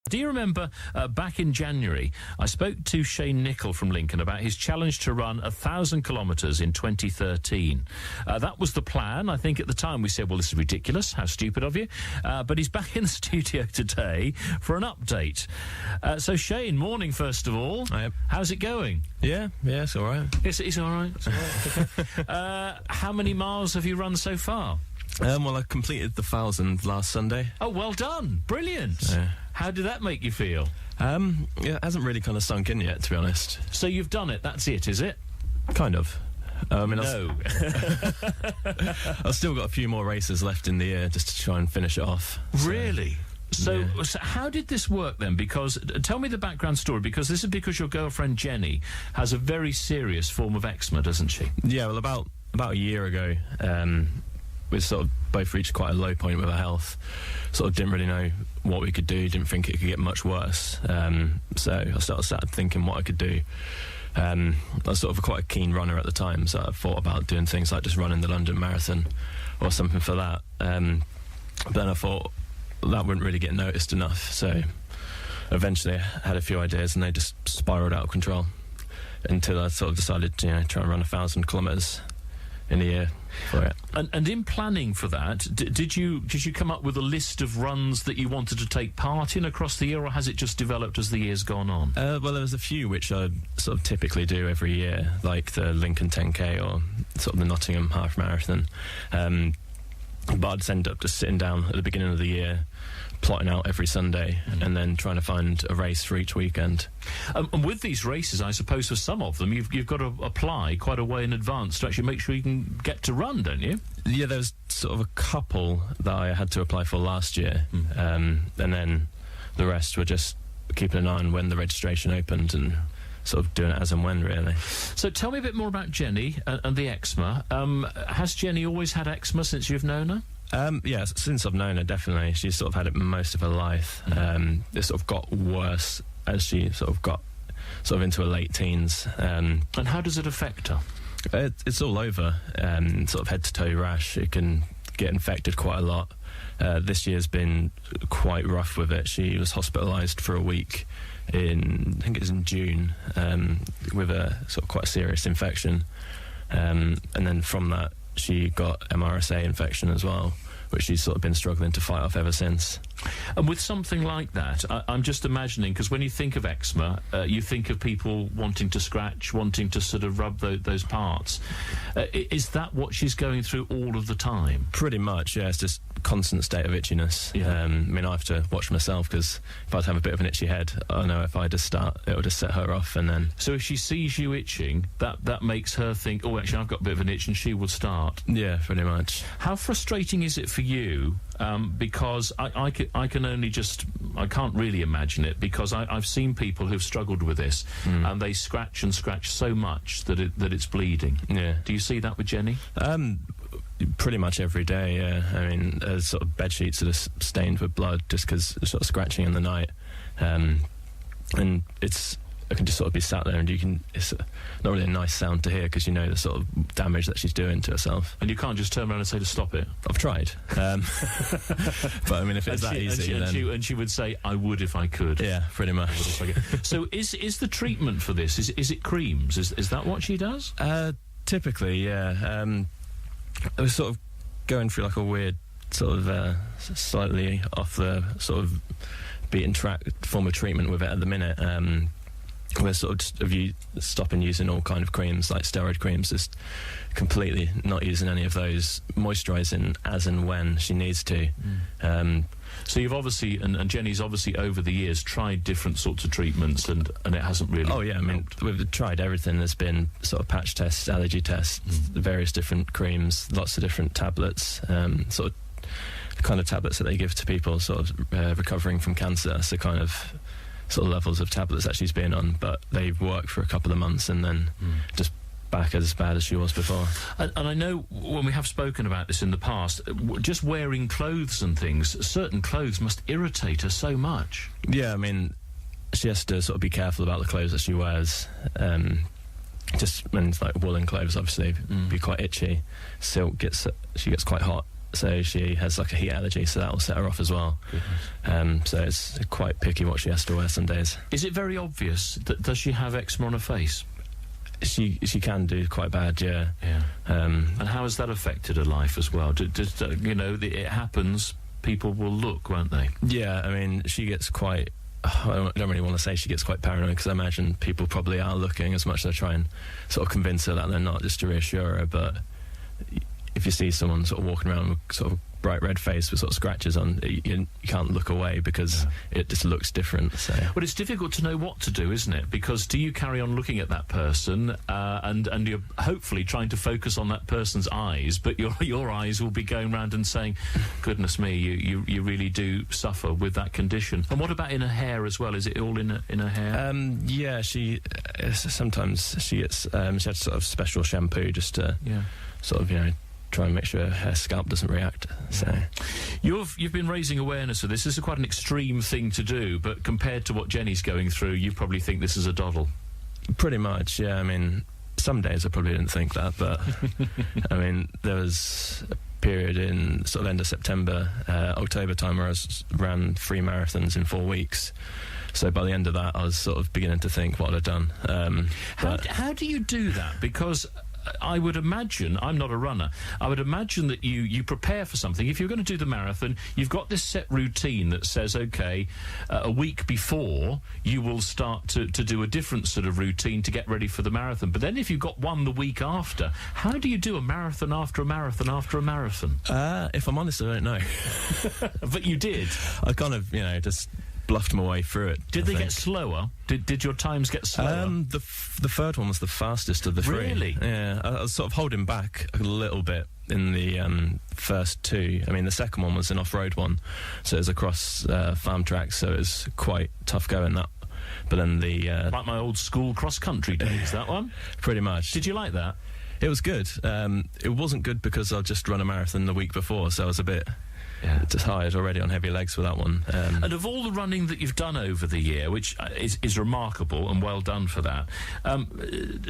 Do you remember back in January, I spoke to Shane Nicol from Lincoln about his challenge to run 1,000 kilometres in 2013. That was the plan. I think at the time we said, well, this is ridiculous. How stupid of you. But he's back in the studio today for an update. So, Shane, morning, first of all. Yep. How's it going? Yeah, it's all right. It's all right. It's all right. Okay. How many miles have you run so far? Well, I completed the 1,000 last Sunday. Oh, well done. Brilliant. How did that make you feel? Yeah, it hasn't really kind of sunk in yet, to be honest. So you've done it, that's it, is it? Kind of. No. I've still got a few more races left in the year just to try and finish it off. Really? So how did this work then? Because tell me the background story, because this is because your girlfriend Jenny has a very serious form of eczema, doesn't she? Yeah, well, about a year ago, we sort of both reached quite a low point with our health. Sort of didn't really know what we could do, didn't think it could get much started thinking what I could do. I was sort of quite a keen runner at the time, so I thought about doing things like just running the London Marathon or something for that. But then I thought that wouldn't really get noticed enough, so eventually I had a few ideas and they just spiralled out of control until I sort of decided to try and run 1,000 kilometres in a year for it. And in planning for that, did you come up with a list of runs that you wanted to take part in across the year, or has it just developed as the year's gone on? Well, there was a few which I sort of typically do every year, like the Lincoln 10K or sort of the Nottingham Half Marathon. But I'd end up just sitting down at the beginning of the year, plotting out every Sunday, and then trying to find a race for each weekend. And with these races, I suppose for some of them, you've got to apply quite a way in advance to actually make sure you can get to run, don't you? Yeah, there's sort of a couple that I had to apply for last year, and then the rest were just keeping an eye on when the registration opened and sort of doing it as and when, really. So tell me a bit more about Jenny and the eczema. Has Jenny always had eczema since you've known her? Yeah, since I've known her, definitely. She's sort of had it most of her life. It sort of got worse as she sort of got into her late teens. And how does it affect her? It's all over, sort of head-to-toe rash. It can get infected quite a lot. This year's been quite rough with it. She was hospitalised for a week I think it was in June, with a sort of quite serious infection. And then from that, she got MRSA infection as well, which she's sort of been struggling to fight off ever since. And with something like that, I'm just imagining, because when you think of eczema, you think of people wanting to scratch, wanting to sort of rub those parts. Is that what she's going through all of the time? Pretty much, yeah. It's just constant state of itchiness. Yeah. I mean, I have to watch myself, because if I'd have a bit of an itchy head, I know if I just start, it'll just set her off, and then... So if she sees you itching, that makes her think, oh, actually, I've got a bit of an itch, and she will start. Yeah, pretty much. How frustrating is it for you? Because I can't really imagine it, because I've seen people who've struggled with this, and they scratch and scratch so much that it's bleeding. Yeah. Do you see that with Jenny? Pretty much every day, yeah. I mean, sort of bed sheets that are stained with blood just because sort of scratching in the night, and I can just sort of be sat there, and it's not really a nice sound to hear, because you know the sort of damage that she's doing to herself. And you can't just turn around and say to stop it. I've tried, but I mean, if it's that easy, and she would say, I would if I could. Yeah, pretty much. So is the treatment for this, is it creams? Is that what she does? Typically, yeah. I was sort of going through like a weird sort of slightly off the sort of beaten track form of treatment with it at the minute. We're sort of just stopping using all kind of creams, like steroid creams, just completely not using any of those, moisturising as and when she needs to. So you've obviously, and Jenny's obviously over the years tried different sorts of treatments, and it hasn't really... Oh yeah, I mean, we've tried everything. There's been sort of patch tests, allergy tests, various different creams, lots of different tablets, sort of the kind of tablets that they give to people sort of recovering from cancer. That's the kind of sort of levels of tablets that she's been on, but they've worked for a couple of months and then just back as bad as she was before. And I know when we have spoken about this in the past, just wearing clothes and things, certain clothes must irritate her so much. Yeah, I mean, she has to sort of be careful about the clothes that she wears. Just when it's like woolen clothes, obviously, be quite itchy. Silk she gets quite hot so she has like a heat allergy, so that will set her off as well. So it's quite picky what she has to wear some days. Is it very obvious? Does she have eczema on her face? She can do quite bad, yeah. And how has that affected her life as well? It happens, people will look, won't they? Yeah, I mean, she gets quite... I don't really want to say she gets quite paranoid, because I imagine people probably are looking as much as they try and sort of convince her that they're not, just to reassure her. But if you see someone sort of walking around with sort of bright red face with sort of scratches on, you can't look away, because it just looks different. So. Well, it's difficult to know what to do, isn't it? Because do you carry on looking at that person and you're hopefully trying to focus on that person's eyes, but your eyes will be going round and saying, goodness me, you really do suffer with that condition. And what about in her hair as well? Is it all in her hair? Yeah, sometimes she gets she has sort of special shampoo just to sort of try and make sure her scalp doesn't react. So you've been raising awareness of this. This is quite an extreme thing to do, but compared to what Jenny's going through, you probably think this is a doddle. Pretty much, yeah. I mean, some days I probably didn't think that, but I mean, there was a period in sort of end of September, October time, where I ran 3 marathons in 4 weeks. So by the end of that, I was sort of beginning to think what I'd done. How do you do that? Because I would imagine, I'm not a runner, I would imagine that you prepare for something. If you're going to do the marathon, you've got this set routine that says, OK, a week before, you will start to do a different sort of routine to get ready for the marathon. But then if you've got one the week after, how do you do a marathon after a marathon after a marathon? If I'm honest, I don't know. But you did. I kind of, just bluffed my way through it. Did they get slower? Did your times get slower? The third one was the fastest of the 3. Really? Yeah, I was sort of holding back a little bit in the first 2. I mean, the second one was an off-road one, so it was across farm tracks, so it was quite tough going, that. But then like my old school cross-country days, that one? Pretty much. Did you like that? It was good. It wasn't good because I'd just run a marathon the week before, so I was a bit... tired already on heavy legs for that one. And of all the running that you've done over the year, which is remarkable and well done for that,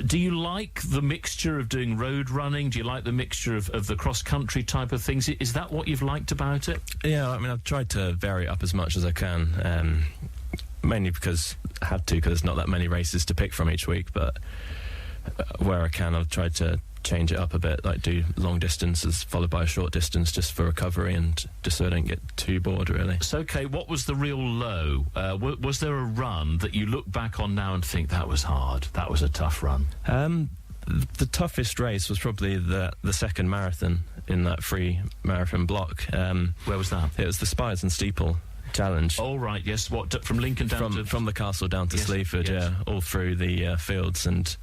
do you like the mixture of doing road running? Do you like the mixture of the cross-country type of things? Is that what you've liked about it? Yeah, I mean, I've tried to vary it up as much as I can, mainly because I had to, because there's not that many races to pick from each week, but where I can, I've tried to change it up a bit, like do long distances followed by a short distance just for recovery and just so I don't get too bored, really. So, okay, what was the real low? Was there a run that you look back on now and think that was hard, that was a tough run? The toughest race was probably the second marathon in that 3 marathon block. Where was that? It was the Spires and Steeple Challenge. Oh, right, yes. What, from Lincoln down to... From the castle down to Sleaford, all through the fields, and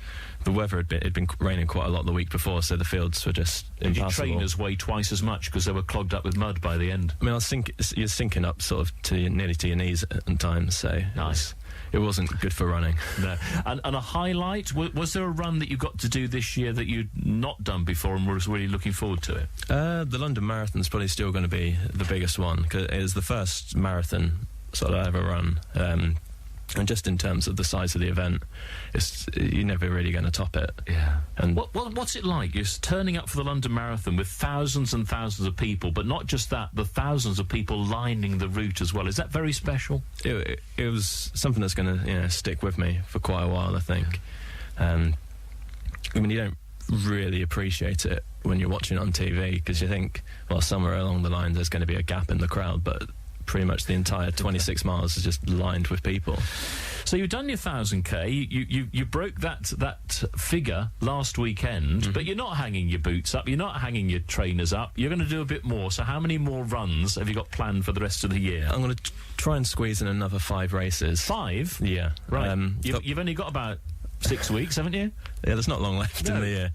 the weather had been raining quite a lot the week before, so the fields were just impassable. Your trainers weigh twice as much because they were clogged up with mud by the end. I mean, you're sinking up sort of nearly to your knees at times, so... Nice. It wasn't good for running. No. And a highlight, was there a run that you got to do this year that you'd not done before and was really looking forward to it? The London Marathon's probably still going to be the biggest one, because it is the first marathon sort of I ever run. And just in terms of the size of the event, you're never really going to top it. Yeah. And what's it like? You're turning up for the London Marathon with thousands and thousands of people, but not just that, the thousands of people lining the route as well. Is that very special? It was something that's going to stick with me for quite a while, I think. I mean, you don't really appreciate it when you're watching it on TV, because you think, well, somewhere along the line there's going to be a gap in the crowd, but pretty much the entire 26 miles is just lined with people. So you've done your 1,000k, you broke that figure last weekend, but you're not hanging your boots up, you're not hanging your trainers up, you're going to do a bit more. So how many more runs have you got planned for the rest of the year? I'm going to try and squeeze in another 5 races. 5? Yeah. Right. You've only got about 6 weeks, haven't you? Yeah, there's not long left in the year.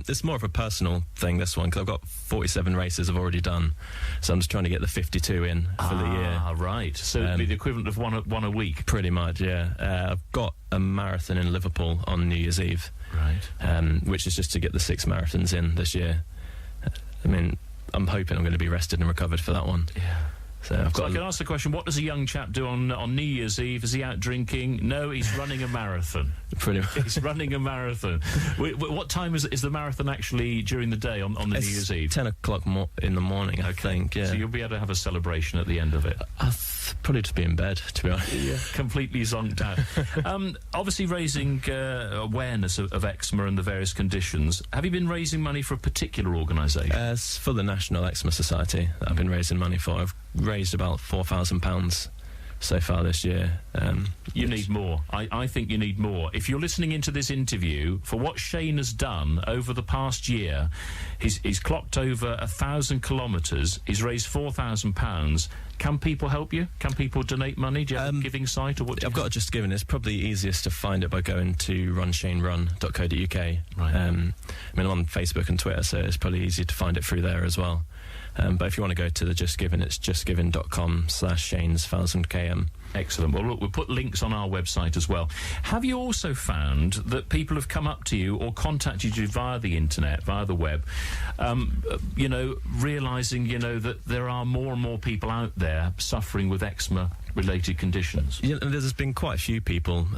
It's more of a personal thing, this one, because I've got 47 races I've already done, so I'm just trying to get the 52 in for the year. Ah, right. So it'd be the equivalent of one a week? Pretty much, yeah. I've got a marathon in Liverpool on New Year's Eve, right? Which is just to get the 6 marathons in this year. I mean, I'm hoping I'm going to be rested and recovered for that one. Yeah. So I can ask the question, what does a young chap do on New Year's Eve? Is he out drinking? No, he's running a marathon. Pretty much. He's running a marathon. What time is the marathon actually during the day on the New Year's Eve? 10 o'clock in the morning, I think, yeah. So you'll be able to have a celebration at the end of it? I'll probably just be in bed, to be honest. Yeah. Completely zonked out. Obviously raising awareness of eczema and the various conditions. Have you been raising money for a particular organisation? It's for the National Eczema Society that I've been raising money for. I've raised about £4,000 so far this year. You need more. I think you need more. If you're listening into this interview, for what Shane has done over the past year, he's clocked over 1,000 kilometres, he's raised £4,000. Can people help you? Can people donate money? Do you have a giving site, or what? I've got a Just Giving. It's probably easiest to find it by going to runshanerun.co.uk. Right. I mean, I'm on Facebook and Twitter, so it's probably easier to find it through there as well. But if you want to go to the Just Giving, it's justgiving.com/Shane's1000km. Excellent. Well, look, we'll put links on our website as well. Have you also found that people have come up to you or contacted you via the internet, via the web, realising, that there are more and more people out there suffering with eczema-related conditions? Yeah, there's been quite a few people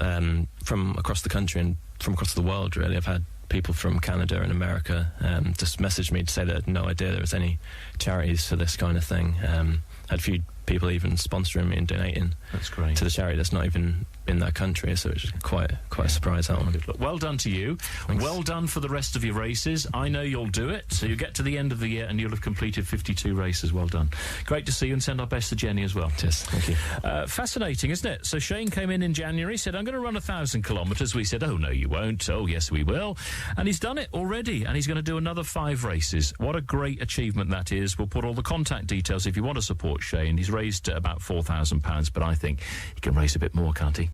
from across the country and from across the world, really. I've had people from Canada and America just messaged me to say they had no idea there was any charities for this kind of thing. Had a few people even sponsoring me and donating. That's great. To the charity that's not even in their country, so it's quite a surprise, that one. Look, well done to you. Thanks. Well done for the rest of your races. I know you'll do it. So you get to the end of the year and you'll have completed 52 races. Well done. Great to see you, and send our best to Jenny as well. Cheers. Thank you. Fascinating, isn't it? So Shane came in January, said, I'm going to run 1,000 kilometres. We said, oh, no, you won't. Oh, yes, we will. And he's done it already, and he's going to do another 5 races. What a great achievement that is. We'll put all the contact details if you want to support Shane. He's raised about £4,000, but I think he can raise a bit more, can't he?